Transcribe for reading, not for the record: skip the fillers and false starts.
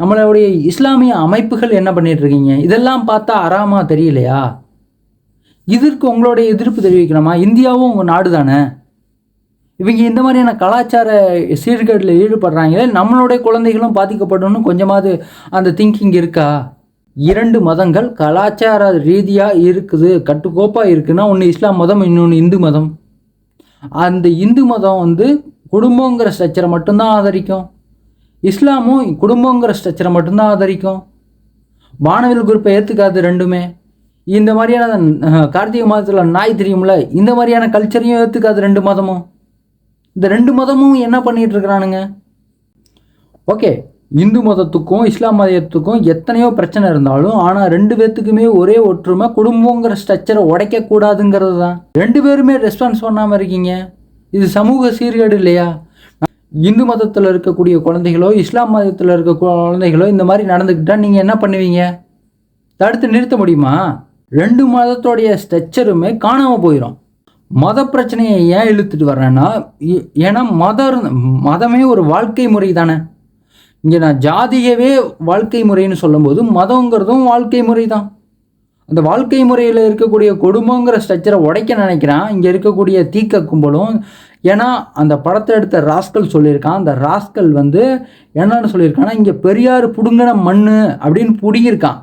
நம்மளுடைய இஸ்லாமிய அமைப்புகள் என்ன பண்ணிட்டு இருக்கீங்க? இதெல்லாம் பார்த்தா அறாமா தெரியலையா? இதற்கு உங்களுடைய எதிர்ப்பு தெரிவிக்கணுமா? இந்தியாவும் உங்கள் நாடு தானே. இவங்க இந்த மாதிரியான கலாச்சார சீர்கேட்டில் ஈடுபடுறாங்களே, நம்மளுடைய குழந்தைகளும் பாதிக்கப்படணும்னு கொஞ்சமாவது அந்த திங்கிங் இருக்கா? 2 மதங்கள் கலாச்சார ரீதியாக இருக்குது, கட்டுக்கோப்பாக இருக்குன்னா, ஒன்று இஸ்லாம் மதம், இன்னொன்று இந்து மதம். அந்த இந்து மதம் குடும்பங்கிற ஸ்ட்ரக்சரை மட்டும்தான் ஆதரிக்கும். இஸ்லாமும் குடும்பங்கிற ஸ்ட்ரக்சரை மட்டும்தான் ஆதரிக்கும். வானவில் குரூப்பை ஏற்றுக்காது ரெண்டுமே. இந்த மாதிரியான கார்த்திகை மாதத்தில் நாய் தெரியும்ல, இந்த மாதிரியான கல்ச்சரையும் ஏற்றுக்காது 2 மதமும். இந்த 2 மதமும் என்ன பண்ணிகிட்டு இருக்கிறானுங்க? ஓகே, இந்து மதத்துக்கும் இஸ்லாம் மதத்துக்கும் எத்தனையோ பிரச்சனை இருந்தாலும், ஆனால் 2 பேர்த்துக்குமே ஒரே ஒற்றுமை, குடும்பங்கிற ஸ்ட்ரக்சரை உடைக்கக்கூடாதுங்கிறது தான். 2 பேருமே ரெஸ்பான்ஸ் பண்ணாமல் இருக்கீங்க. இது சமூக சீர்கேடு இல்லையா? இந்து மதத்தில் இருக்கக்கூடிய குழந்தைகளோ இஸ்லாம் மதத்தில் இருக்க குழந்தைகளோ இந்த மாதிரி நடந்துக்கிட்டால் நீங்கள் என்ன பண்ணுவீங்க? தடுத்து நிறுத்த முடியுமா? 2 மதத்தோடைய ஸ்ட்ரக்சருமே காணாமல் போயிடும். மத பிரச்சனையை ஏன் இழுத்துட்டு வர்றேன்னா, ஏன்னா மதமே ஒரு வாழ்க்கை முறை தானே. இங்கே நான் ஜாதியவே வாழ்க்கை முறைன்னு சொல்லும்போது மதங்கிறதும் வாழ்க்கை முறை தான். அந்த வாழ்க்கை முறையில் இருக்கக்கூடிய குடும்பங்கிற ஸ்ட்ரக்சரை உடைக்க நினைக்கிறான் இங்கே இருக்கக்கூடிய தீக்க கும்பலும். ஏன்னா அந்த படத்தை எடுத்த ராஸ்கல் சொல்லியிருக்கான். அந்த ராஸ்கல் என்னன்னு சொல்லியிருக்கான்னா, இங்கே பெரியார் புடுங்கின மண் அப்படின்னு புடுங்கியிருக்கான்.